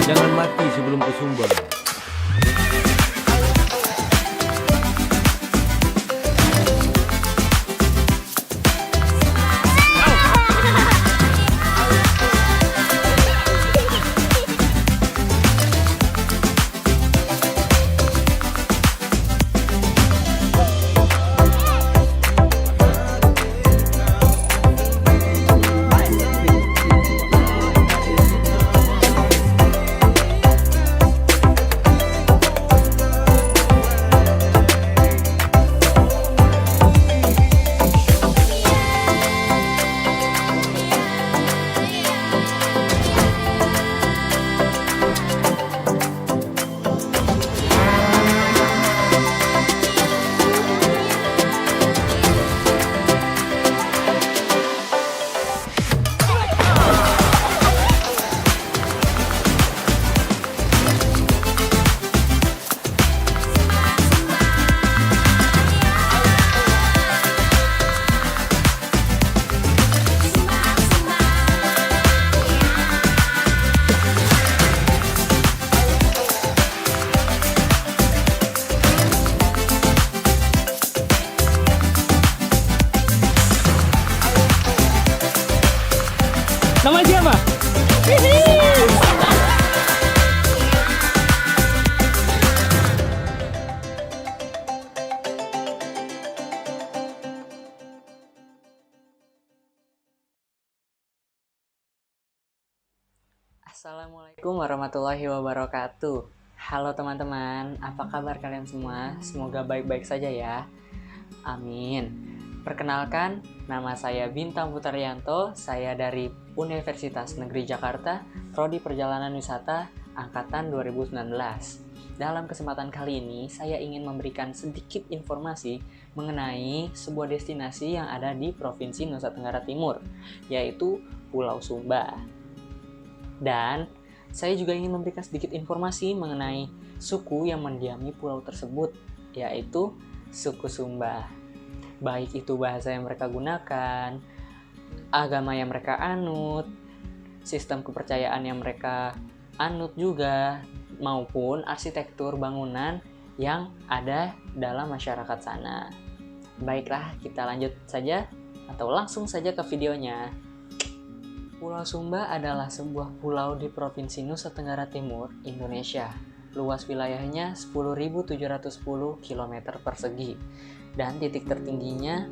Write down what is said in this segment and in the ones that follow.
Jangan mati sebelum kesumbar. Nama siapa? Assalamualaikum warahmatullahi wabarakatuh. Halo teman-teman, apa kabar kalian semua? Semoga baik-baik saja ya. Amin. Perkenalkan, nama saya Bintang Putaryanto, saya dari Universitas Negeri Jakarta, Prodi Perjalanan Wisata, Angkatan 2019. Dalam kesempatan kali ini, saya ingin memberikan sedikit informasi mengenai sebuah destinasi yang ada di Provinsi Nusa Tenggara Timur, yaitu Pulau Sumba. Dan saya juga ingin memberikan sedikit informasi mengenai suku yang mendiami pulau tersebut, yaitu suku Sumba. Baik itu bahasa yang mereka gunakan, agama yang mereka anut, sistem kepercayaan yang mereka anut juga, maupun arsitektur bangunan yang ada dalam masyarakat sana. Baiklah, kita lanjut saja atau langsung saja ke videonya. Pulau Sumba adalah sebuah pulau di Provinsi Nusa Tenggara Timur, Indonesia. Luas wilayahnya 10.710 km persegi. Dan titik tertingginya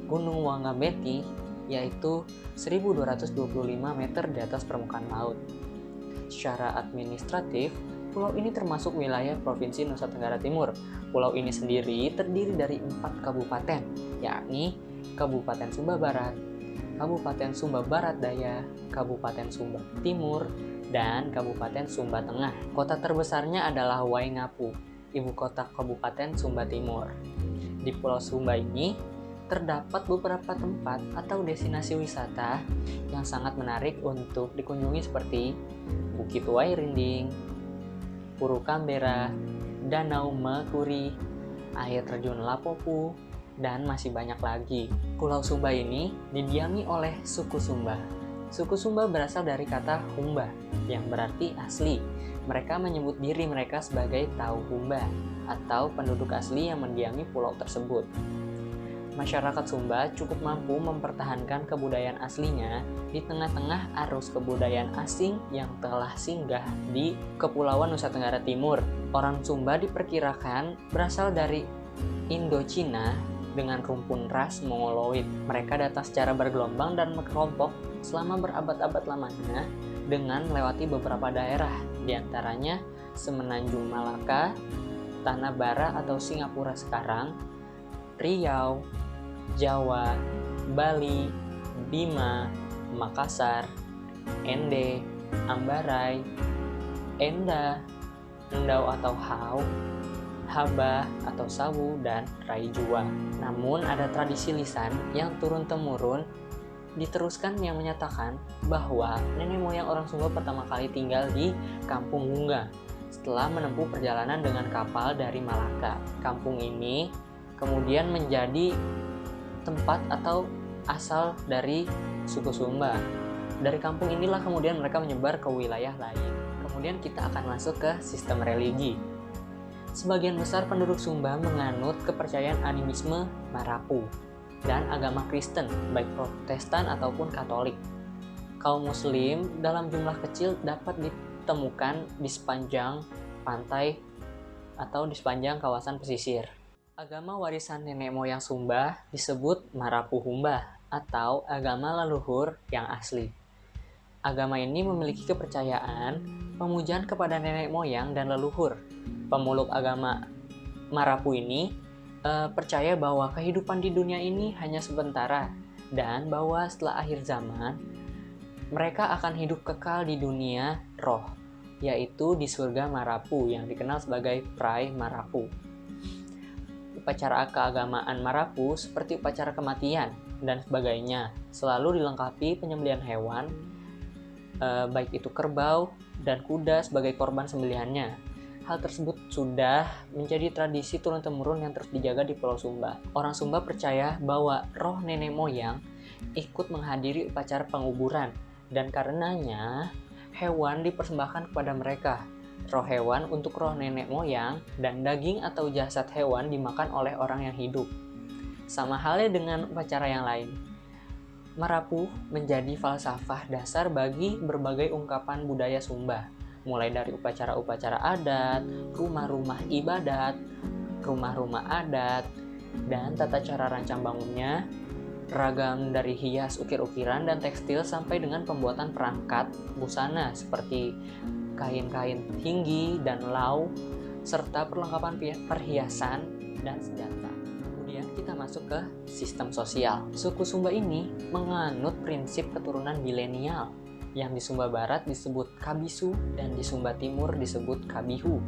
Gunung Wangabeti, yaitu 1.225 meter di atas permukaan laut. Secara administratif, pulau ini termasuk wilayah Provinsi Nusa Tenggara Timur. Pulau ini sendiri terdiri dari 4 kabupaten, yakni Kabupaten Sumba Barat, Kabupaten Sumba Barat Daya, Kabupaten Sumba Timur, dan Kabupaten Sumba Tengah. Kota terbesarnya adalah Waingapu, ibu kota Kabupaten Sumba Timur. Di Pulau Sumba ini terdapat beberapa tempat atau destinasi wisata yang sangat menarik untuk dikunjungi seperti Bukit Wairinding, Puru Kambera, Danau Makuri, air terjun Lapopu, dan masih banyak lagi. Pulau Sumba ini didiami oleh suku Sumba. Suku Sumba berasal dari kata Humba yang berarti asli, Mereka menyebut diri mereka sebagai Tauhumba atau penduduk asli yang mendiami pulau tersebut. Masyarakat Sumba cukup mampu mempertahankan kebudayaan aslinya di tengah-tengah arus kebudayaan asing yang telah singgah di Kepulauan Nusa Tenggara Timur. Orang Sumba diperkirakan berasal dari Indochina dengan rumpun ras Mongoloid. Mereka datang secara bergelombang dan berkelompok selama berabad-abad lamanya dengan melewati beberapa daerah, diantaranya Semenanjung Malaka, Tanah Bara atau Singapura sekarang, Riau, Jawa, Bali, Bima, Makassar, Ende, Ambaray, Enda, Endau atau Hau, Haba atau Sawu, dan Raijua. Namun ada tradisi lisan yang turun-temurun diteruskan yang menyatakan bahwa nenek moyang orang Sumba pertama kali tinggal di Kampung Hungga setelah menempuh perjalanan dengan kapal dari Malaka. Kampung ini kemudian menjadi tempat atau asal dari suku Sumba. Dari kampung inilah kemudian mereka menyebar ke wilayah lain. Kemudian kita akan masuk ke sistem religi. Sebagian besar penduduk Sumba menganut kepercayaan animisme Marapu dan agama Kristen, baik Protestan ataupun Katolik. Kaum Muslim dalam jumlah kecil dapat ditemukan di sepanjang pantai atau di sepanjang kawasan pesisir. Agama warisan nenek moyang Sumba disebut Marapu Humba atau agama leluhur yang asli. Agama ini memiliki kepercayaan pemujaan kepada nenek moyang dan leluhur. Pemeluk agama Marapu ini percaya bahwa kehidupan di dunia ini hanya sementara dan bahwa setelah akhir zaman mereka akan hidup kekal di dunia roh, yaitu di surga Marapu yang dikenal sebagai Prai Marapu. Upacara keagamaan Marapu seperti upacara kematian dan sebagainya selalu dilengkapi penyembelihan hewan, baik itu kerbau dan kuda sebagai korban sembelihannya. Hal tersebut sudah menjadi tradisi turun-temurun yang terus dijaga di Pulau Sumba. Orang Sumba percaya bahwa roh nenek moyang ikut menghadiri upacara penguburan dan karenanya hewan dipersembahkan kepada mereka. Roh hewan untuk roh nenek moyang dan daging atau jasad hewan dimakan oleh orang yang hidup. Sama halnya dengan upacara yang lain. Marapu menjadi falsafah dasar bagi berbagai ungkapan budaya Sumba, mulai dari upacara-upacara adat, rumah-rumah ibadat, rumah-rumah adat, dan tata cara rancang bangunnya, ragam dari hias ukir-ukiran dan tekstil sampai dengan pembuatan perangkat busana seperti kain-kain tinggi dan lau, serta perlengkapan perhiasan dan senjata. Kemudian kita masuk ke sistem sosial. Suku Sumba ini menganut prinsip keturunan milenial, yang di Sumba Barat disebut Kabisu dan di Sumba Timur disebut Kabihu.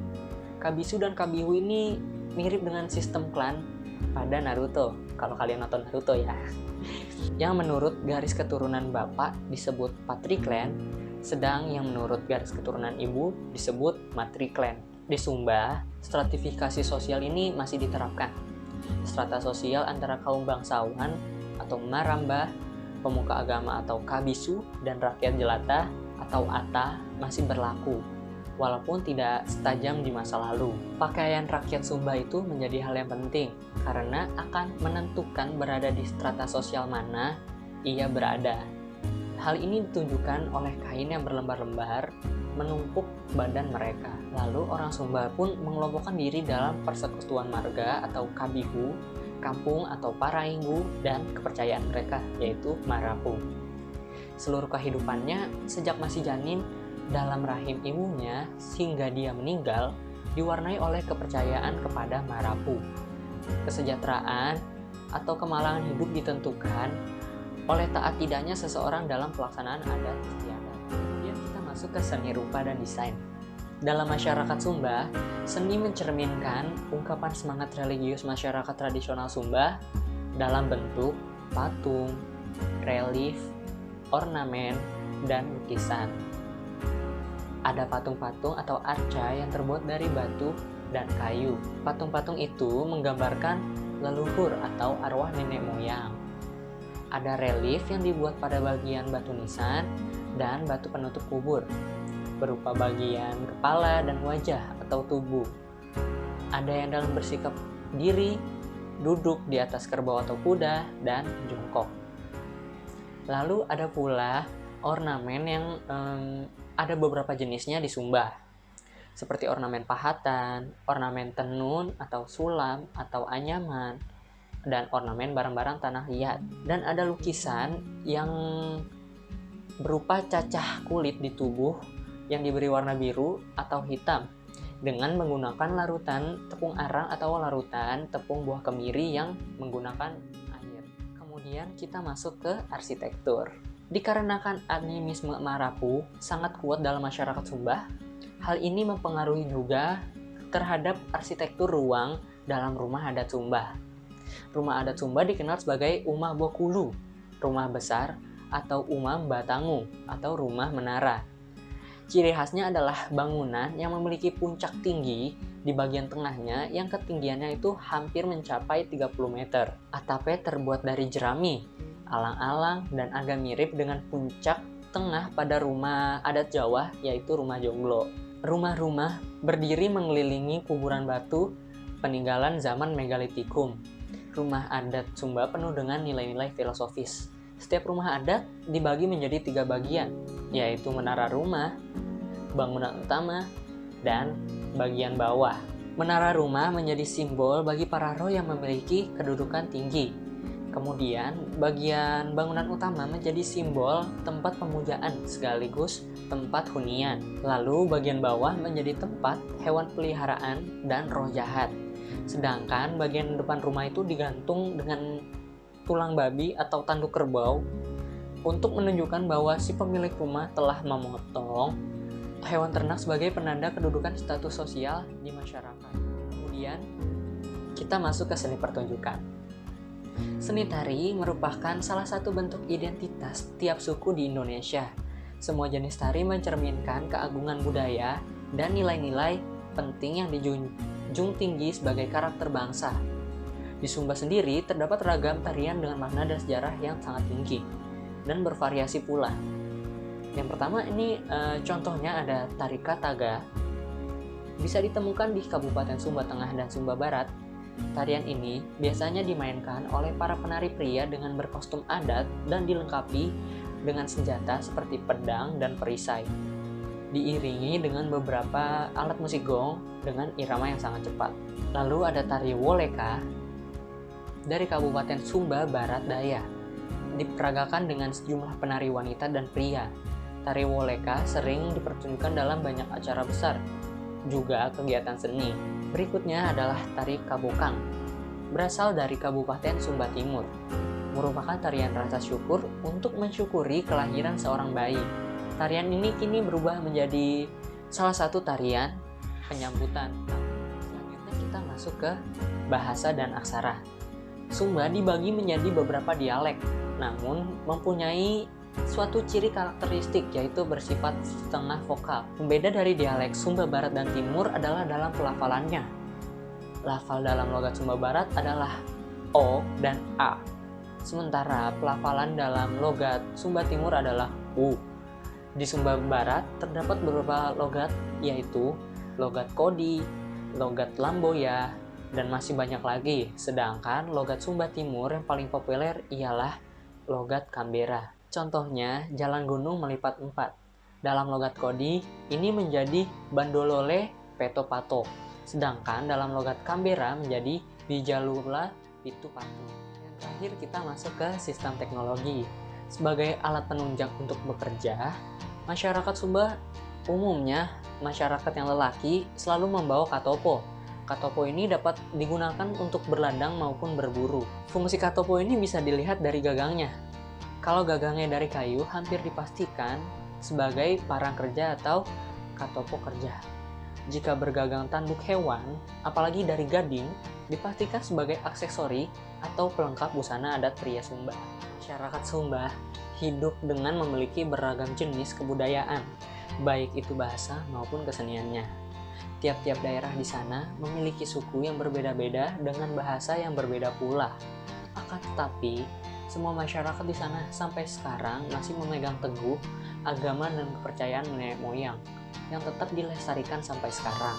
Kabisu dan Kabihu ini mirip dengan sistem klan pada Naruto, kalau kalian nonton Naruto ya. Yang menurut garis keturunan bapak disebut Patri Clan, sedang yang menurut garis keturunan ibu disebut Matri Clan. Di Sumba, stratifikasi sosial ini masih diterapkan. Strata sosial antara kaum bangsawan atau Maramba, pemuka agama atau Kabisu, dan rakyat jelata atau Ata masih berlaku, walaupun tidak setajam di masa lalu. Pakaian rakyat Sumba itu menjadi hal yang penting, karena akan menentukan berada di strata sosial mana ia berada. Hal ini ditunjukkan oleh kain yang berlembar-lembar menumpuk badan mereka. Lalu orang Sumba pun mengelompokkan diri dalam persekutuan marga atau Kabihu, kampung atau Parainggu, dan kepercayaan mereka yaitu Marapu. Seluruh kehidupannya sejak masih janin dalam rahim ibunya hingga dia meninggal diwarnai oleh kepercayaan kepada Marapu. Kesejahteraan atau kemalangan hidup ditentukan oleh taat tidaknya seseorang dalam pelaksanaan adat istiadat. Kemudian kita masuk ke seni rupa dan desain. Dalam masyarakat Sumba, seni mencerminkan ungkapan semangat religius masyarakat tradisional Sumba dalam bentuk patung, relief, ornamen, dan lukisan. Ada patung-patung atau arca yang terbuat dari batu dan kayu. Patung-patung itu menggambarkan leluhur atau arwah nenek moyang. Ada relief yang dibuat pada bagian batu nisan dan batu penutup kubur. berupa bagian kepala dan wajah atau tubuh. Ada yang dalam bersikap diri, duduk di atas kerbau atau kuda, dan jongkok. Lalu ada pula ornamen yang ada beberapa jenisnya di Sumba, seperti ornamen pahatan, ornamen tenun atau sulam atau anyaman, dan ornamen barang-barang tanah liat. Dan ada lukisan yang berupa cacah kulit di tubuh yang diberi warna biru atau hitam dengan menggunakan larutan tepung arang atau larutan tepung buah kemiri yang menggunakan air. Kemudian kita masuk ke arsitektur. Dikarenakan animisme Marapu sangat kuat dalam masyarakat Sumba, hal ini mempengaruhi juga terhadap arsitektur ruang dalam rumah adat Sumba. Rumah adat Sumba dikenal sebagai Umah Bokulu, rumah besar, atau Umah Batangu, atau rumah menara. Ciri khasnya adalah bangunan yang memiliki puncak tinggi di bagian tengahnya yang ketinggiannya itu hampir mencapai 30 meter. Atapnya terbuat dari jerami, alang-alang, dan agak mirip dengan puncak tengah pada rumah adat Jawa, yaitu rumah jonglo. Rumah-rumah berdiri mengelilingi kuburan batu peninggalan zaman megalitikum. Rumah adat Sumba penuh dengan nilai-nilai filosofis. Setiap rumah adat dibagi menjadi 3 bagian, yaitu menara rumah, bangunan utama, dan bagian bawah. Menara rumah menjadi simbol bagi para roh yang memiliki kedudukan tinggi. Kemudian, bagian bangunan utama menjadi simbol tempat pemujaan sekaligus tempat hunian. Lalu, bagian bawah menjadi tempat hewan peliharaan dan roh jahat. Sedangkan bagian depan rumah itu digantung dengan tulang babi atau tanduk kerbau untuk menunjukkan bahwa si pemilik rumah telah memotong hewan ternak sebagai penanda kedudukan status sosial di masyarakat. Kemudian kita masuk ke seni pertunjukan. Seni tari merupakan salah satu bentuk identitas tiap suku di Indonesia. Semua jenis tari mencerminkan keagungan budaya dan nilai-nilai penting yang dijunjung tinggi sebagai karakter bangsa. Di Sumba sendiri terdapat ragam tarian dengan makna dan sejarah yang sangat tinggi dan bervariasi pula. Yang pertama ini contohnya ada tari Kataga. Bisa ditemukan di Kabupaten Sumba Tengah dan Sumba Barat. Tarian ini biasanya dimainkan oleh para penari pria dengan berkostum adat dan dilengkapi dengan senjata seperti pedang dan perisai. Diiringi dengan beberapa alat musik gong dengan irama yang sangat cepat. Lalu ada tari Woleka dari Kabupaten Sumba Barat Daya. Diperagakan dengan sejumlah penari wanita dan pria. Tari Woleka sering dipertunjukkan dalam banyak acara besar, juga kegiatan seni. Berikutnya adalah tari Kabokang, berasal dari Kabupaten Sumba Timur. Merupakan tarian rasa syukur untuk mensyukuri kelahiran seorang bayi. Tarian ini kini berubah menjadi salah satu tarian penyambutan. Selanjutnya kita masuk ke bahasa dan aksara. Sumba dibagi menjadi beberapa dialek, namun mempunyai suatu ciri karakteristik yaitu bersifat setengah vokal. Pembeda dari dialek Sumba Barat dan Timur adalah dalam pelafalannya. Lafal dalam logat Sumba Barat adalah O dan A, sementara pelafalan dalam logat Sumba Timur adalah U. Di Sumba Barat terdapat beberapa logat yaitu logat Kodi, logat Lamboya, dan masih banyak lagi. Sedangkan logat Sumba Timur yang paling populer ialah logat Kambera. Contohnya, jalan gunung melipat 4. Dalam logat Kodi, ini menjadi Bandolole Petopato. Sedangkan dalam logat Kambera menjadi Bijalula Pitupatu. Yang terakhir kita masuk ke sistem teknologi. Sebagai alat penunjang untuk bekerja, masyarakat Sumba umumnya masyarakat yang lelaki selalu membawa katopo. Katopo ini dapat digunakan untuk berladang maupun berburu. Fungsi katopo ini bisa dilihat dari gagangnya. Kalau gagangnya dari kayu, hampir dipastikan sebagai parang kerja atau katopo kerja. Jika bergagang tanduk hewan, apalagi dari gading, dipastikan sebagai aksesori atau pelengkap busana adat pria Sumba. Masyarakat Sumba hidup dengan memiliki beragam jenis kebudayaan, baik itu bahasa maupun keseniannya. Tiap-tiap daerah di sana memiliki suku yang berbeda-beda dengan bahasa yang berbeda pula. Akan tetapi, semua masyarakat di sana sampai sekarang masih memegang teguh agama dan kepercayaan nenek moyang. yang tetap dilestarikan sampai sekarang.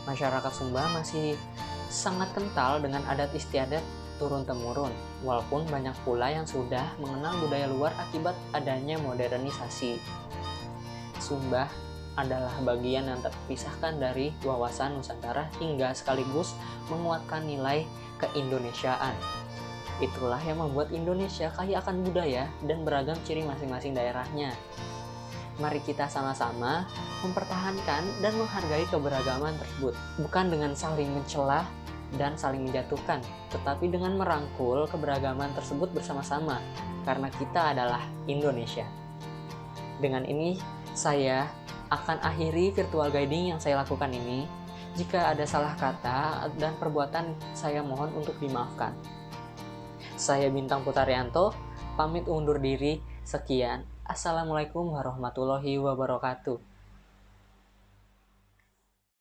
Masyarakat Sumba masih sangat kental dengan adat istiadat turun-temurun, walaupun banyak pula yang sudah mengenal budaya luar akibat adanya modernisasi. Sumba adalah bagian yang terpisahkan dari wawasan Nusantara hingga sekaligus menguatkan nilai keindonesiaan. Itulah yang membuat Indonesia kaya akan budaya dan beragam ciri masing-masing daerahnya. Mari kita sama-sama mempertahankan dan menghargai keberagaman tersebut, bukan dengan saling mencela dan saling menjatuhkan, tetapi dengan merangkul keberagaman tersebut bersama-sama, karena kita adalah Indonesia. Dengan ini, saya akan akhiri virtual guiding yang saya lakukan ini. Jika ada salah kata dan perbuatan, saya mohon untuk dimaafkan. Saya Bintang Putarianto, pamit undur diri. Sekian. Assalamualaikum warahmatullahi wabarakatuh.